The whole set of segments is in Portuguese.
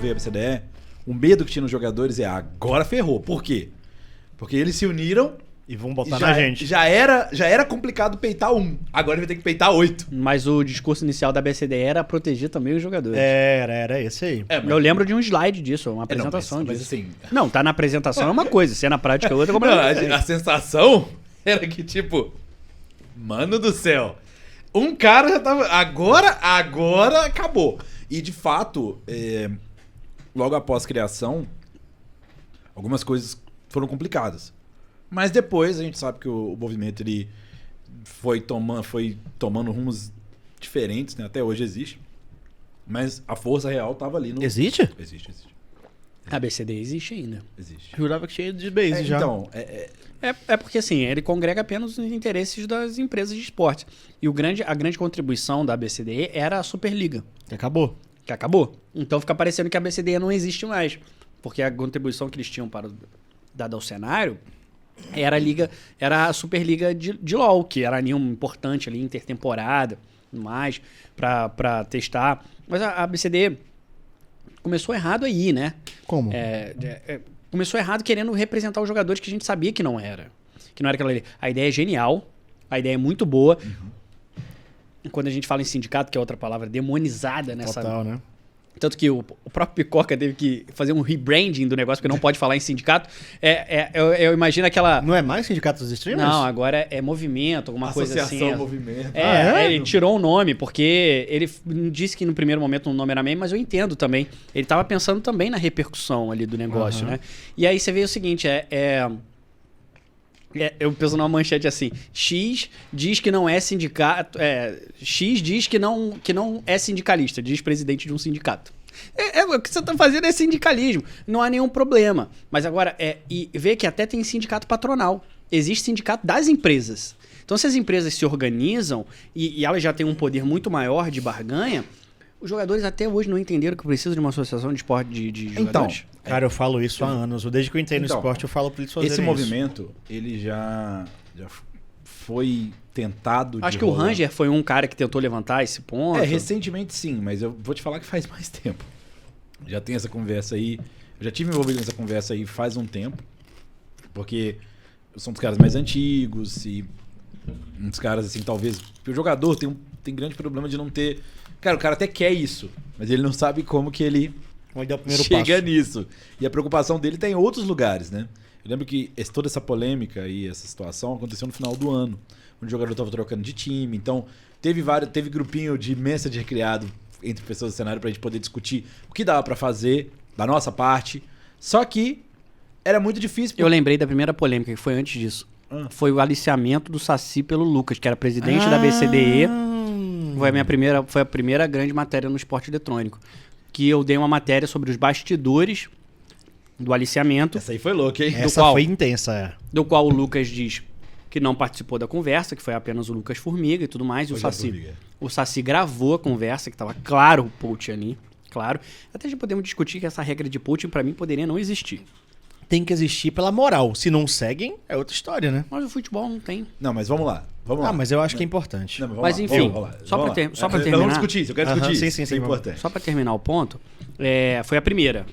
veio a BCDE, o medo que tinha nos jogadores é agora ferrou. Por quê? Porque eles se uniram e vão botar na gente. Já era complicado peitar 1. Agora ele vai ter que peitar 8. Mas o discurso inicial da BCDE era proteger também os jogadores. Era esse aí. Eu lembro de um slide disso, uma apresentação disso. Mas assim... Não, tá na apresentação é uma coisa, se é na prática é outra. Como a sensação era que, tipo... Mano do céu. Um cara já tava... Agora acabou. E, de fato, logo após a criação, algumas coisas foram complicadas. Mas depois a gente sabe que o movimento ele foi tomando rumos diferentes, né? Até hoje existe. Mas a força real tava ali no... Existe? Existe. A BCD existe ainda. Existe. Jurava que tinha de base já. Então, É porque assim, ele congrega apenas os interesses das empresas de esporte. E a grande contribuição da BCDE era a Superliga. Que acabou. Que acabou. Então fica parecendo que a BCDE não existe mais. Porque a contribuição que eles tinham dada ao cenário era a Superliga de LoL, que era ali importante ali, intertemporada, mais, pra testar. Mas a BCDE começou errado aí, né? Como? Começou errado querendo representar os jogadores que a gente sabia que não era. Que não era aquela ali. A ideia é genial, a ideia é muito boa. Quando a gente fala em sindicato, que é outra palavra demonizada nessa... Total, né? Tanto que o próprio Picoca teve que fazer um rebranding do negócio, porque não pode falar em sindicato. Eu imagino aquela... Não é mais sindicato dos streamers? Não, agora é movimento, alguma coisa assim. Associação Movimento. Ele tirou o nome, porque ele disse que no primeiro momento o nome era meme, mas eu entendo também. Ele estava pensando também na repercussão ali do negócio, né? E aí você vê o seguinte, eu penso numa manchete assim, X diz que não é sindicato, X diz que não é sindicalista, diz presidente de um sindicato. O que você está fazendo é sindicalismo, não há nenhum problema. Mas agora, e vê que até tem sindicato patronal, existe sindicato das empresas. Então se as empresas se organizam e elas já têm um poder muito maior de barganha, os jogadores até hoje não entenderam que precisam de uma associação de esporte de jogadores. Cara, eu falo isso há anos. Desde que eu entrei no esporte, eu falo pra eles fazerem esse isso. movimento, ele já foi tentado... Acho que o Ranger foi um cara que tentou levantar esse ponto. Recentemente sim, mas eu vou te falar que faz mais tempo. Já tem essa conversa aí. Eu já tive envolvido nessa conversa aí faz um tempo. Porque são dos caras mais antigos e um dos caras, assim, talvez... Porque o jogador tem grande problema de não ter... Cara, o cara até quer isso, mas ele não sabe como que ele chega nisso. E a preocupação dele tá em outros lugares, né? Eu lembro que toda essa polêmica e essa situação aconteceu no final do ano, onde o jogador tava trocando de time. Então, teve grupinho de Messenger criado entre pessoas do cenário pra gente poder discutir o que dava pra fazer da nossa parte. Só que era muito difícil. Eu lembrei da primeira polêmica, que foi antes disso. Foi o aliciamento do Saci pelo Lucas, que era presidente da BCDE. Foi a primeira grande matéria no esporte eletrônico. Que eu dei uma matéria sobre os bastidores do aliciamento. Essa aí foi louca, hein? Foi intensa, Do qual o Lucas diz que não participou da conversa, que foi apenas o Lucas Formiga e tudo mais. E o Saci gravou a conversa, que estava claro o poach ali. Claro. Até já podemos discutir que essa regra de poaching, para mim, poderia não existir. Tem que existir pela moral. Se não seguem, é outra história, né? Mas o futebol não tem. Não, mas vamos lá. Mas eu acho que é importante. Não, mas enfim, só pra terminar... Vamos discutir isso, eu quero discutir isso. Sim, é importante. Só para terminar o ponto, foi a primeira.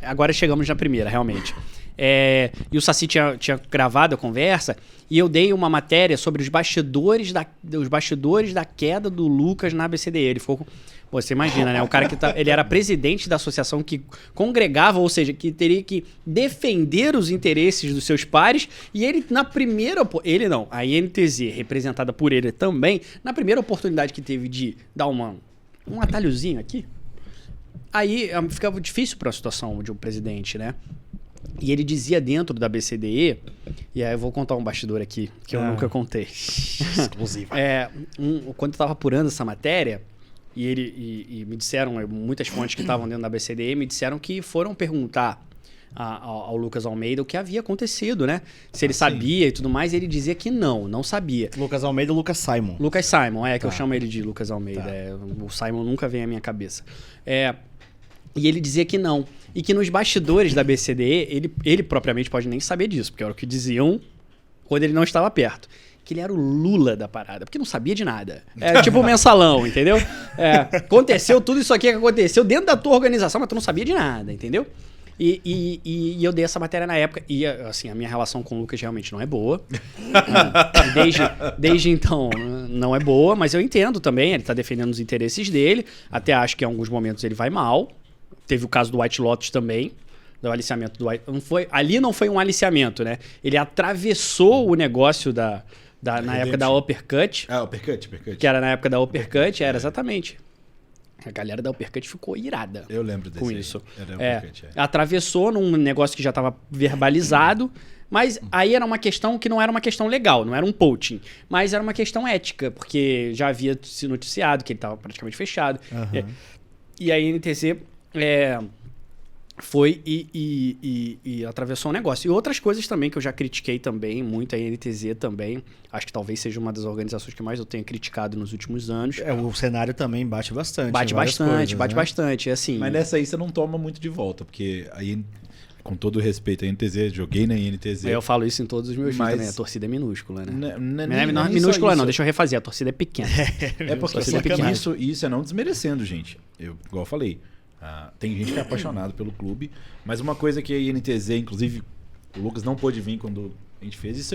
Agora chegamos na primeira, realmente. E o Saci tinha gravado a conversa e eu dei uma matéria sobre os bastidores da queda do Lucas na BCDE. Ele ficou... Você imagina, né? O cara que ele era presidente da associação que congregava, ou seja, que teria que defender os interesses dos seus pares, e ele na primeira... a INTZ, representada por ele também, na primeira oportunidade que teve de dar um atalhozinho aqui, aí ficava difícil para a situação de um presidente, né? E ele dizia dentro da BCDE, e aí eu vou contar um bastidor aqui, que eu nunca contei. Exclusiva. Quando eu estava apurando essa matéria... E me disseram, muitas fontes que estavam dentro da BCDE me disseram que foram perguntar ao Lucas Almeida o que havia acontecido, né? Se ele sabia e tudo mais, e ele dizia que não sabia. Lucas Almeida ou Lucas Simon? Lucas Simon, que eu chamo ele de Lucas Almeida. O Simon nunca vem à minha cabeça. E ele dizia que não. E que nos bastidores da BCDE, ele propriamente pode nem saber disso, porque era o que diziam quando ele não estava perto. Que ele era o Lula da parada, porque não sabia de nada. É tipo o mensalão, entendeu? Aconteceu tudo isso aqui que aconteceu dentro da tua organização, mas tu não sabia de nada, entendeu? E eu dei essa matéria na época. E, assim, a minha relação com o Lucas realmente não é boa. Desde então, não é boa, mas eu entendo também. Ele tá defendendo os interesses dele. Até acho que em alguns momentos ele vai mal. Teve o caso do White Lotus também. Do aliciamento do White. Ali não foi um aliciamento, né? Ele atravessou o negócio na época da Uppercut. Uppercut. Que era na época da Uppercut, era exatamente. A galera da Uppercut ficou irada. Eu lembro desse com aí. isso. Uppercut, Atravessou num negócio que já estava verbalizado, mas aí era uma questão que não era uma questão legal, não era um poaching, mas era uma questão ética, porque já havia se noticiado que ele estava praticamente fechado. E a NTZ foi e atravessou o negócio. E outras coisas também que eu já critiquei também, muito a NTZ também. Acho que talvez seja uma das organizações que mais eu tenho criticado nos últimos anos. O cenário também bate bastante. Bate bastante. Assim, mas nessa aí você não toma muito de volta, porque aí, com todo o respeito à NTZ, joguei na NTZ. Eu falo isso em todos os meus vídeos também. A torcida é minúscula, né? Não é minúscula, não. Deixa eu refazer. A torcida é pequena. Porque isso é não desmerecendo, gente. Igual eu falei. Tem gente que é apaixonado pelo clube, mas uma coisa que a INTZ, inclusive, o Lucas não pôde vir quando a gente fez isso,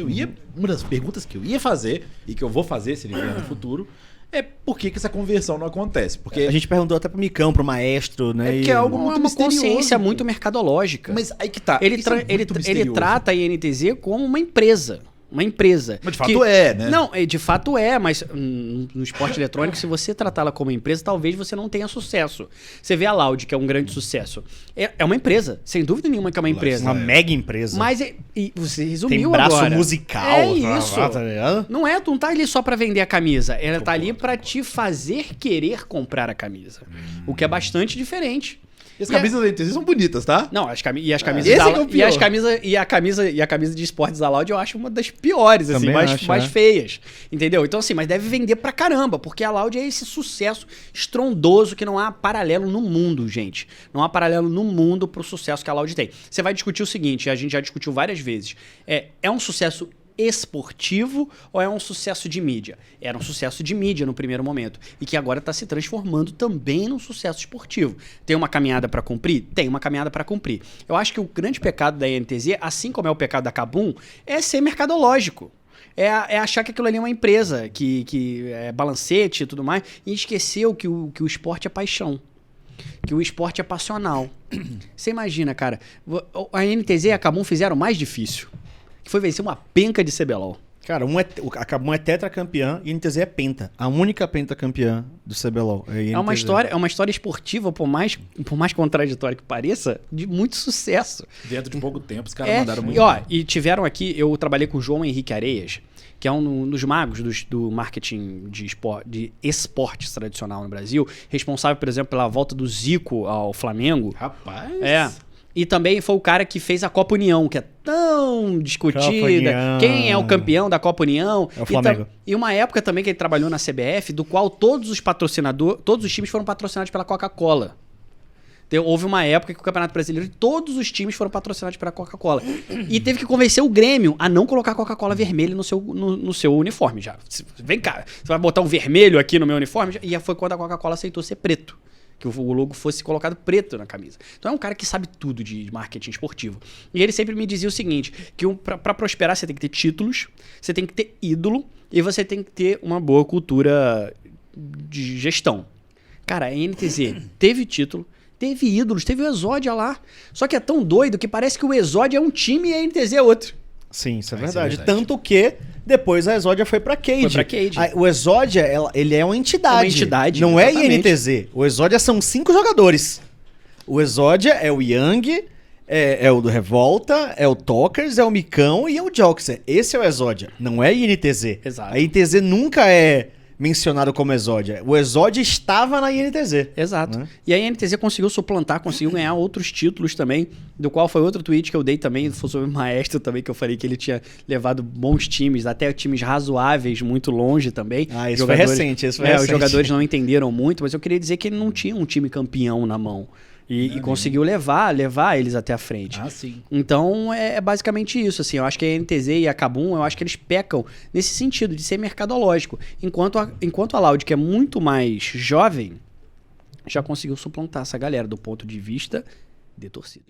uma das perguntas que eu ia fazer, e que eu vou fazer se ele vier no futuro, é por que essa conversão não acontece. Porque a gente perguntou até pro Micão, pro maestro, né? É que é algo muito uma misterioso, consciência muito mercadológica. Mas aí que tá. Ele trata a INTZ como uma empresa. Uma empresa. Mas de fato né? Não, de fato mas no esporte eletrônico, se você tratá-la como empresa, talvez você não tenha sucesso. Você vê a Loud, que é um grande sucesso. É uma empresa, sem dúvida nenhuma que é uma empresa. Uma mega empresa. Mas e você resumiu agora. Tem braço agora. musical. É isso. Tá ligado? Não é, tu não tá ali só pra vender a camisa. Ela tá ali pra te fazer querer comprar a camisa. O que é bastante diferente. E as camisas da NTZ são bonitas, tá? Não, as camisas a camisa de esportes da Loud eu acho uma das piores, assim, mais feias. Entendeu? Então, assim, mas deve vender pra caramba, porque a Loud é esse sucesso estrondoso que não há paralelo no mundo, gente. Não há paralelo no mundo pro sucesso que a Loud tem. Você vai discutir o seguinte, a gente já discutiu várias vezes. É um sucesso esportivo ou é um sucesso de mídia? Era um sucesso de mídia no primeiro momento e que agora está se transformando também num sucesso esportivo. Tem uma caminhada para cumprir? Tem uma caminhada para cumprir. Eu acho que o grande pecado da INTZ, assim como é o pecado da Kabum, é ser mercadológico. É achar que aquilo ali é uma empresa, que é balancete e tudo mais, e esqueceu que o esporte é paixão. Que o esporte é passional. Você imagina, cara, a INTZ e a Kabum fizeram o mais difícil, que foi vencer uma penca de CBLOL. Cara, a Kabum é tetracampeã e a NTZ é penta. A única pentacampeã do CBLOL. É uma história esportiva, por mais contraditória que pareça, de muito sucesso. Dentro de pouco tempo, os caras mandaram muito. E tiveram aqui, eu trabalhei com o João Henrique Areias, que é um dos magos do marketing de esportes tradicional no Brasil, responsável, por exemplo, pela volta do Zico ao Flamengo. Rapaz! E também foi o cara que fez a Copa União, que é tão discutida. Quem é o campeão da Copa União? É o Flamengo. E uma época também que ele trabalhou na CBF, do qual todos os times foram patrocinados pela Coca-Cola. Houve uma época que o Campeonato Brasileiro, todos os times foram patrocinados pela Coca-Cola. E teve que convencer o Grêmio a não colocar a Coca-Cola vermelha no seu uniforme. Já. Vem cá, você vai botar um vermelho aqui no meu uniforme? E foi quando a Coca-Cola aceitou ser preto. Que o logo fosse colocado preto na camisa. Então é um cara que sabe tudo de marketing esportivo. E ele sempre me dizia o seguinte, que para prosperar você tem que ter títulos, você tem que ter ídolo e você tem que ter uma boa cultura de gestão. Cara, a NTZ teve título, teve ídolos, teve o Exódia lá. Só que é tão doido que parece que o Exódia é um time e a NTZ é outro. Sim, isso é verdade. Tanto que depois a Exódia foi pra Cade. O Exódia, ele é uma entidade. Uma entidade, não exatamente. É INTZ. O Exódia são 5 jogadores. O Exódia é o Yang, é o do Revolta, é o Talkers, é o Micão e é o Joxer. Esse é o Exódia, não é INTZ. Exato. A INTZ nunca é mencionado como Exódia. O Exódia estava na INTZ. Exato. Né? E a INTZ conseguiu suplantar, conseguiu ganhar outros títulos também, do qual foi outro tweet que eu dei também, foi sobre o Maestro também, que eu falei que ele tinha levado bons times, até times razoáveis, muito longe também. Isso foi recente. Os jogadores não entenderam muito, mas eu queria dizer que ele não tinha um time campeão na mão. E conseguiu levar eles até a frente. Ah, sim. Então, é basicamente isso, assim. Eu acho que a NTZ e a Kabum, eu acho que eles pecam nesse sentido, de ser mercadológico. Enquanto a Loud, que é muito mais jovem, já conseguiu suplantar essa galera do ponto de vista de torcida.